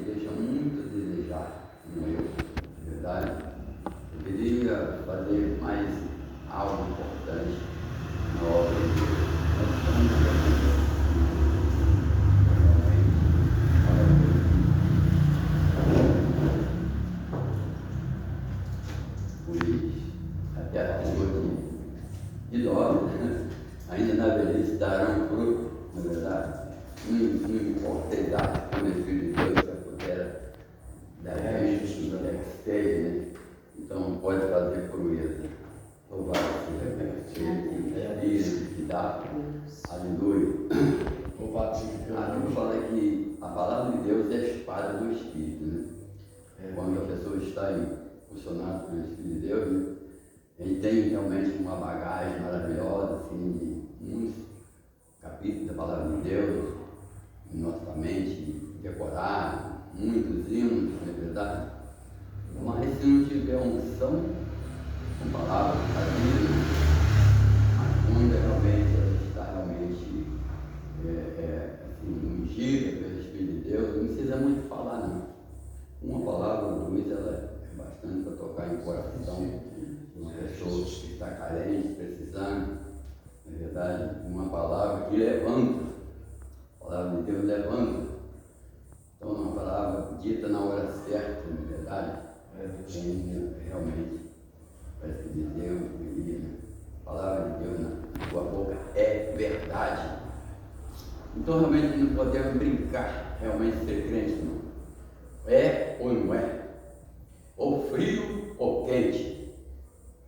deixa muito a desejar, não é verdade? Eu queria fazer mais algo importante na obra de Deus. Nós estamos até a pessoa idosa, ainda na velhice darão fruto, na verdade. Não importa a idade, quando o Espírito de Deus vai poder dar gente, né? Então pode fazer proeza. Louvado seja Deus, que dá. Aleluia. Louvado seja Deus. A Bíblia fala que a palavra de Deus é a espada do Espírito, né? Quando a pessoa está funcionando pelo Espírito de Deus, né? Ele tem realmente uma bagagem maravilhosa, assim, de muitos capítulos da palavra de Deus em nossa mente, decorar, muitos hinos, não é verdade? Mas se não tiver unção, com palavras da Bíblia, a quando realmente ela está realmente assim, ungida pelo Espírito de Deus, não precisa muito falar, não. Uma palavra ou duas, ela é bastante para tocar em coração. Uma pessoa que está carente, precisando, na verdade, uma palavra que levanta, a palavra de Deus levanta. Então, uma palavra dita na hora certa, na verdade, realmente, parece que Deus, a palavra de Deus na tua boca é verdade. Então, realmente, não podemos brincar, realmente, ser crente, não. É ou não é? Ou frio ou quente.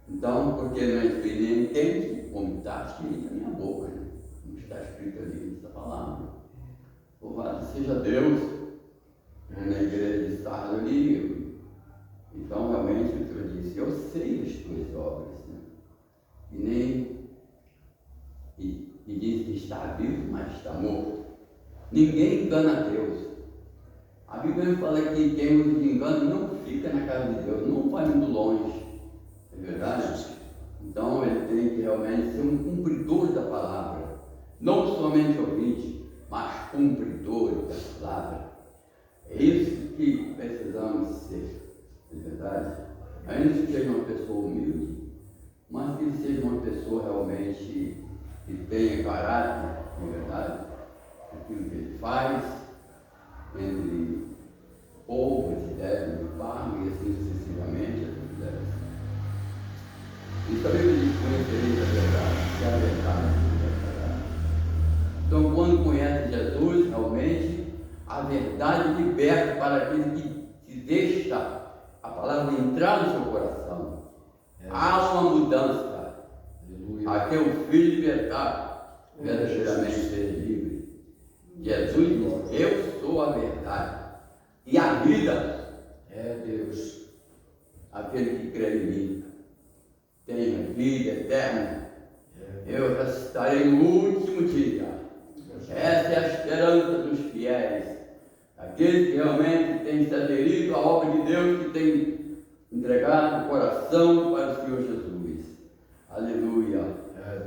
Então, porque não é frio nem quente, como está escrito na minha boca, né? Como está escrito ali nessa palavra. Louvado seja Deus, na igreja de Sardo ali. Então, realmente, o Senhor disse: eu sei as tuas obras, né? E diz que está vivo, mas está morto. Ninguém engana a Deus. A Bíblia fala que quem usa de engano não fica na casa de Deus, não vai muito longe. É verdade? Então ele tem que realmente ser um cumpridor da palavra, não somente ouvinte, mas cumpridor da palavra. É isso que precisamos ser, é verdade? Ainda que seja uma pessoa humilde, mas que seja uma pessoa realmente que tenha caráter, é verdade? Aquilo que ele faz, entre povo, que deve limpar, e assim sucessivamente, assim deve ser. Isso também me diz conhecereis a verdade, que é a verdade. Então, quando conhece Jesus, realmente, a verdade liberta para aquele que se deixa a palavra entrar no seu coração. Há uma mudança. Aqui é o Filho libertado, verdadeiramente ser livre. Jesus diz: eu sou a verdade. E a vida é Deus. Aquele que crê em mim tem a vida eterna. Eu ressuscitarei no último dia. Essa é a esperança dos fiéis. Aqueles que realmente têm se aderido à obra de Deus, que têm entregado o coração para o Senhor Jesus. Aleluia.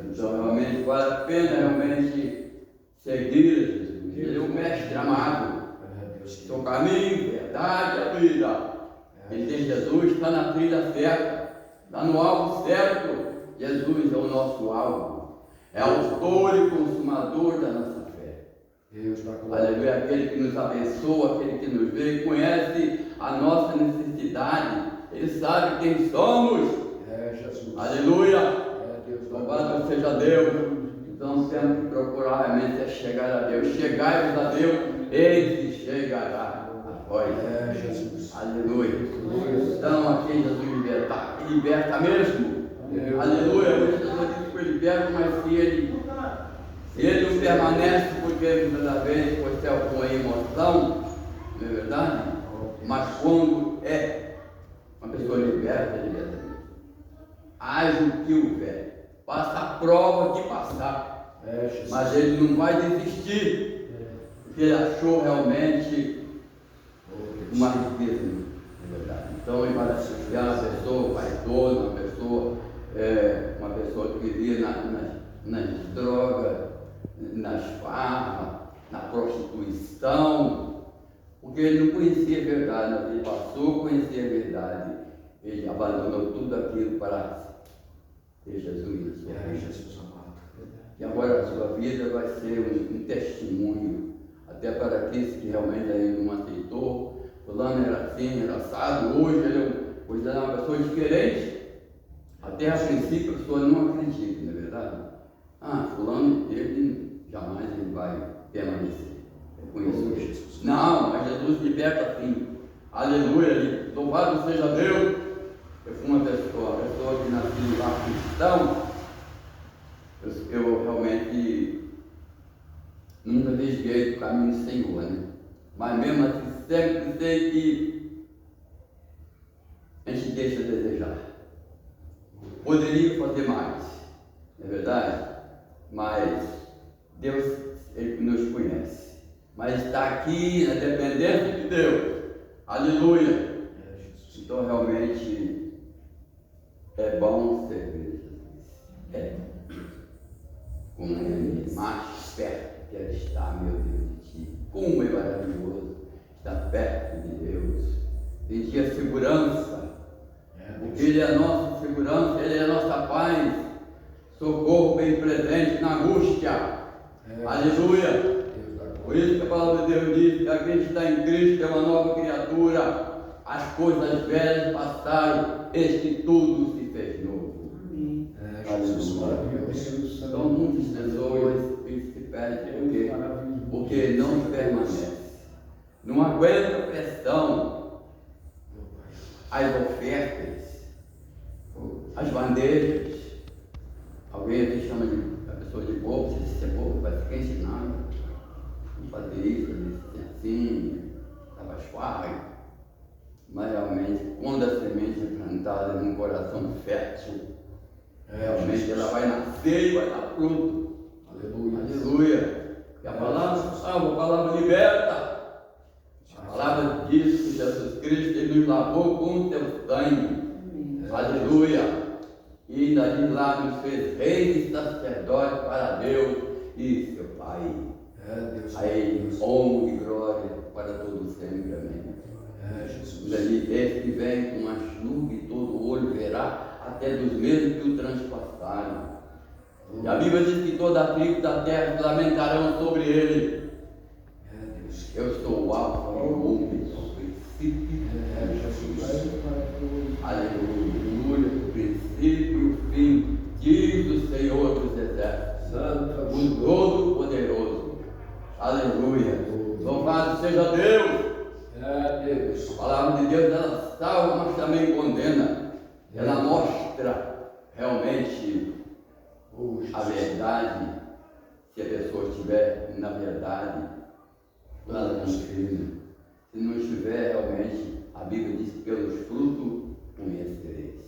Então realmente vale a pena realmente seguir Jesus. Ele é o mestre amado. Seu caminho, verdade e a vida. Ele tem Jesus, está na trilha certa, está no alvo certo. Jesus é o nosso alvo. É autor e consumador da nossa fé. Aleluia, aquele que nos abençoa, aquele que nos vê, conhece a nossa necessidade. Ele sabe quem somos. Jesus. Aleluia. Louvado seja Deus. Então temos que procurar realmente chegar a Deus. Chegai-vos a Deus, Ele chegará a vós. Jesus. Aleluia. Então aqui Jesus liberta mesmo. Aleluia. Jesus disse que foi liberto, mas se ele não permanece, porque muitas vezes você é com a emoção, não é verdade? Mas quando é uma pessoa liberta mesmo. Haja o que houver, passa a prova que passar, mas ele não vai desistir, porque ele achou realmente uma riqueza, na verdade. Então ele vai chegar uma pessoa vaidosa, uma pessoa que vivia nas drogas, nas farras, na prostituição, porque ele ele não conhecia a verdade, mas ele passou a conhecer a verdade. Ele abandonou tudo aquilo para ter Jesus. Jesus amado. E agora a sua vida vai ser um testemunho, até para aqueles que realmente ainda não aceitou. Fulano era assim, era assado, hoje ele é uma pessoa diferente. Até a princípio a pessoa não acredita, não é verdade? Fulano, ele jamais ele vai permanecer. Eu conheço Jesus. Não, mas Jesus liberta assim. Aleluia, louvado seja Deus. Eu fui uma pessoa que nasci lá cristão. Eu realmente nunca desviei do caminho do Senhor, né? Mas mesmo assim sempre sei que a gente deixa a desejar. Poderia fazer mais, não é verdade? Mas Deus, Ele nos conhece. Mas está aqui na dependência de Deus. Aleluia! Então realmente é bom servir Jesus. É. Como é mais perto quero estar, meu Deus, de Ti. Como é maravilhoso estar perto de Deus. Sentir a segurança. Porque Ele é a nossa segurança, Ele é a nossa paz. Socorro bem presente na angústia. Aleluia! Por isso que a palavra de Deus diz que aquele que está em Cristo é uma nova criatura. As coisas velhas passaram, eis que tudo se fez novo. Aleluia. Então muitas pessoas se perdem porque não permanece. Não aguenta a pressão, as ofertas, as bandejas. Alguém aqui chama a pessoa de bobo, se é bobo, vai ficar ensinando. Fazer isso, assim, suave. Mas realmente, quando a semente é plantada num coração fértil, realmente ela vai nascer e vai dar fruto. Aleluia. Aleluia. E a palavra liberta. A palavra diz que Jesus Cristo Ele nos lavou com o seu sangue. Aleluia. E ainda diz lá, nos fez reis e sacerdotes para Deus e seu Pai. A Ele honra e glória para todos sempre. Amém. Jesus. Esse que vem com as nuvens e todo olho verá, até dos mesmos que o transpassaram. E a Bíblia diz que toda a tribo da terra se lamentarão sobre ele. Eu sou o Alfa e o Ômega, o princípio. Aleluia, o princípio e o fim, diz o Senhor dos exércitos, o Todo-Poderoso. Aleluia. Louvado seja Deus. A palavra de Deus, ela salva, mas também condena. Ela mostra realmente a verdade. Se a pessoa estiver na verdade, ela confirma. Se não estiver realmente, a Bíblia diz que pelos frutos conhecereis.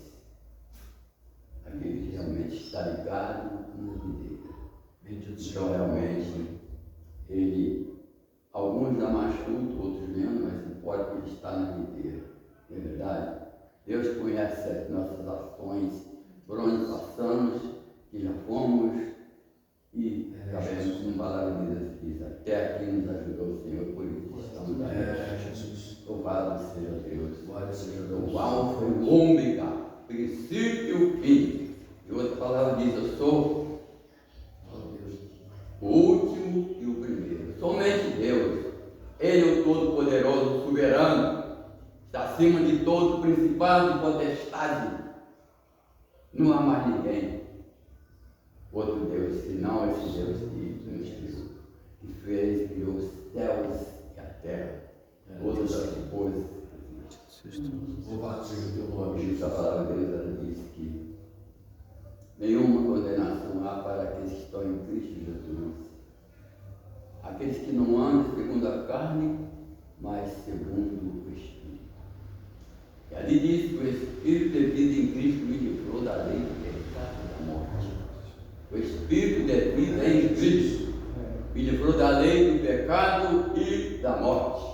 Aquele que realmente está ligado na videira. Então realmente alguns dão mais fruto, outros menos, mas importa que ele está na videira. Não é verdade? Deus conhece as nossas ações, por onde passamos, que já fomos, e sabemos como a palavra de Deus diz, até aqui nos ajudou o Senhor, por isso estamos aqui. Louvado seja Deus. O Alfa e o Ômega, princípio e o fim. E outra palavra diz, eu sou o último e o primeiro. Somente Deus, Ele é o Todo-Poderoso, o Soberano, está acima de todo principado e potestade. Não há mais ninguém, outro Deus, senão esse Deus que nos criou, que fez, criou os céus e a terra, todas as coisas. Louvado seja o teu nome. Jesus, a palavra de Deus, ela diz que nenhuma condenação há para aqueles que estão em Cristo Jesus. Aqueles que não andam segundo a carne, mas segundo o Espírito. E ali diz que o Espírito de vida em Cristo me livrou da lei do pecado e da morte. O Espírito de vida em Cristo me livrou da lei do pecado e da morte.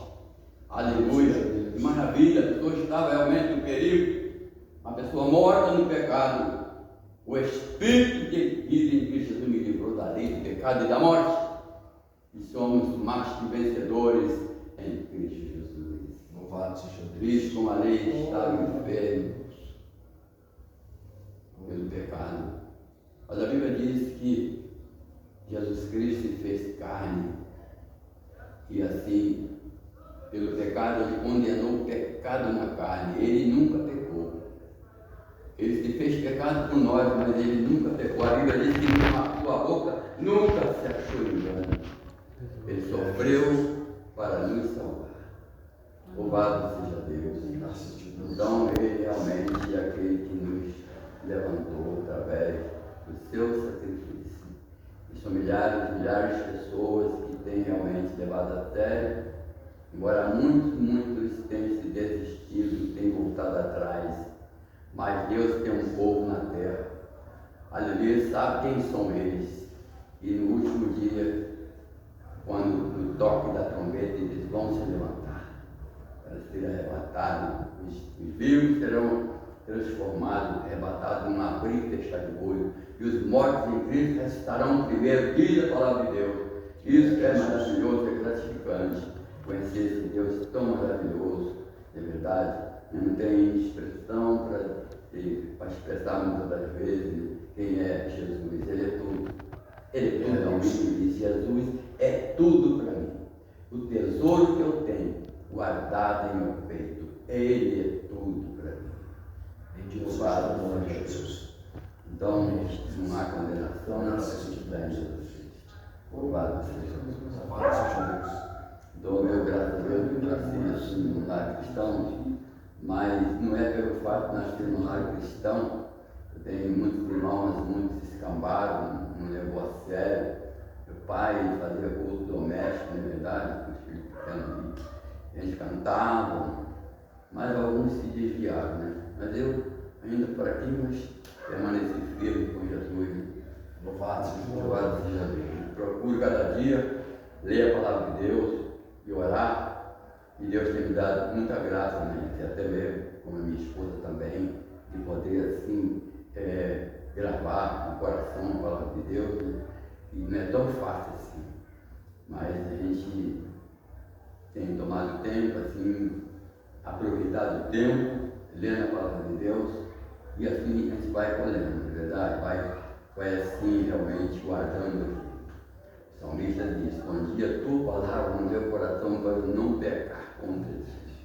Aleluia! Que maravilha! A pessoa estava realmente no perigo, uma pessoa morta no pecado. O Espírito de vida em Cristo Jesus me livrou da lei do pecado e da morte. E somos mais que vencedores em Cristo Jesus. triste como a lei estava enfermo pelo pecado. Mas a Bíblia diz que Jesus Cristo se fez carne e assim, pelo pecado, ele condenou o pecado na carne. Ele nunca pecou. Ele se fez pecado por nós, mas ele nunca pecou. A Bíblia diz que a sua boca nunca se achou engano. Ele sofreu para nos salvar. Louvado seja Deus. Então, ele realmente é aquele que nos levantou através do seu sacrifício. E são milhares e milhares de pessoas que têm realmente levado a sério, embora muitos tenham se desistido, tenham voltado atrás. Mas Deus tem um povo na terra. Aleluia, sabe quem são eles. E no último dia, quando no toque da trombeta, eles vão se levantar para serem arrebatados. Os vivos serão transformados, arrebatados num abrir e fechar de olho. E os mortos em Cristo ressuscitarão no primeiro dia da palavra de Deus. Isso é maravilhoso, é gratificante. Conhecer esse Deus tão maravilhoso, de verdade. Não tem expressão para expressar muitas das vezes quem é Jesus. Ele é tudo. Ele é tudo. E Jesus é tudo para mim. O tesouro que eu tenho guardado em meu peito, Ele é tudo para mim. Louvado seja Jesus. Então, não há condenação na santidade de Jesus. Louvado seja Jesus. Dou meu graças a Deus por nascer assim no lar cristão, mas não é pelo fato de nascer no lar cristão. Eu tenho muitos irmãos, muitos se escambaram, não levou a sério. Meu pai fazia culto doméstico, na verdade, com os filhos pequenos ali. A gente cantava, mas alguns se desviaram, né? Mas eu, ainda por aqui, mas permaneci firme com Jesus. Louvado seja Deus. Procuro cada dia ler a palavra de Deus e orar, e Deus tem me dado muita graça, né? Até mesmo, como a minha esposa também, de poder assim gravar no coração a palavra de Deus, né? E não é tão fácil assim, mas a gente tem tomado tempo, assim, aproveitado o tempo, lendo a palavra de Deus, e assim a gente vai colhendo, na verdade, vai assim realmente guardando aqui. O salmista diz: escondi a tua palavra no meu coração para eu não pecar contra ti.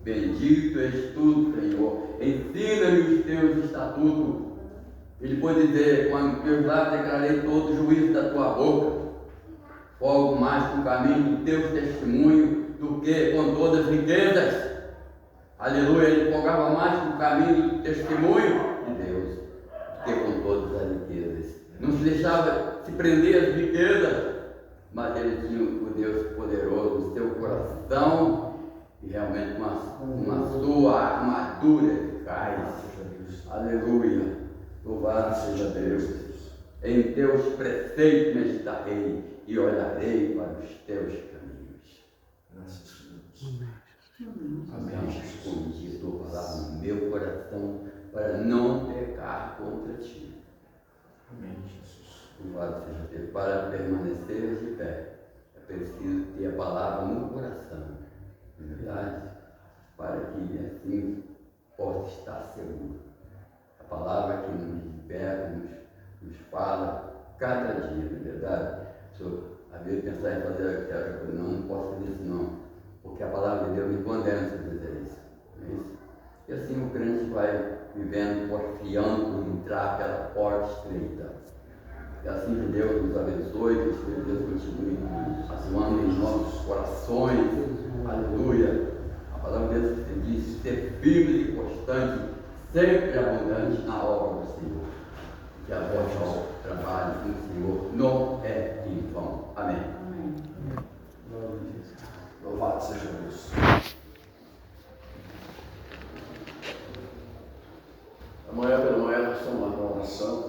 Bendito és tu, Senhor, ensina-me os teus estatutos. Ele pode dizer: quando teus lábios declarei todo o juízo da tua boca, folgo mais com o caminho do teu testemunho do que com todas as riquezas. Aleluia, ele folgava mais com o caminho do testemunho de Deus do que com todas as riquezas. Não se deixava se prender às riquezas, mas ele tinha o Deus poderoso no seu coração e realmente uma sua armadura eficaz. Aleluia, louvado seja Deus. Em teus preceitos meditarei e olharei para os teus caminhos. Graças a Deus. Amém. Escondi a tua palavra no meu coração para não pecar contra ti. Amém, Jesus. Louvado seja Deus. Para permanecer de pé, é preciso ter a palavra no coração, não é verdade? Para que assim possa estar seguro. A palavra que nos liberta, nos fala cada dia, não é verdade? Se eu às vezes pensar em fazer aquela coisa, não posso fazer isso não, porque a palavra de Deus me condena se eu fizer isso. Não é isso? E assim o crente vai vivendo, porfiando por entrar pela porta estreita. E assim que Deus nos abençoe, que Deus continue atuando em nossos corações. Aleluia. A palavra de Deus diz: ser firme e constante, sempre abundante na obra do Senhor. Que a vossa trabalho com o Senhor não é em vão. Amém. Louvado seja Deus. Amanhã pela manhã nós estamos lá na oração.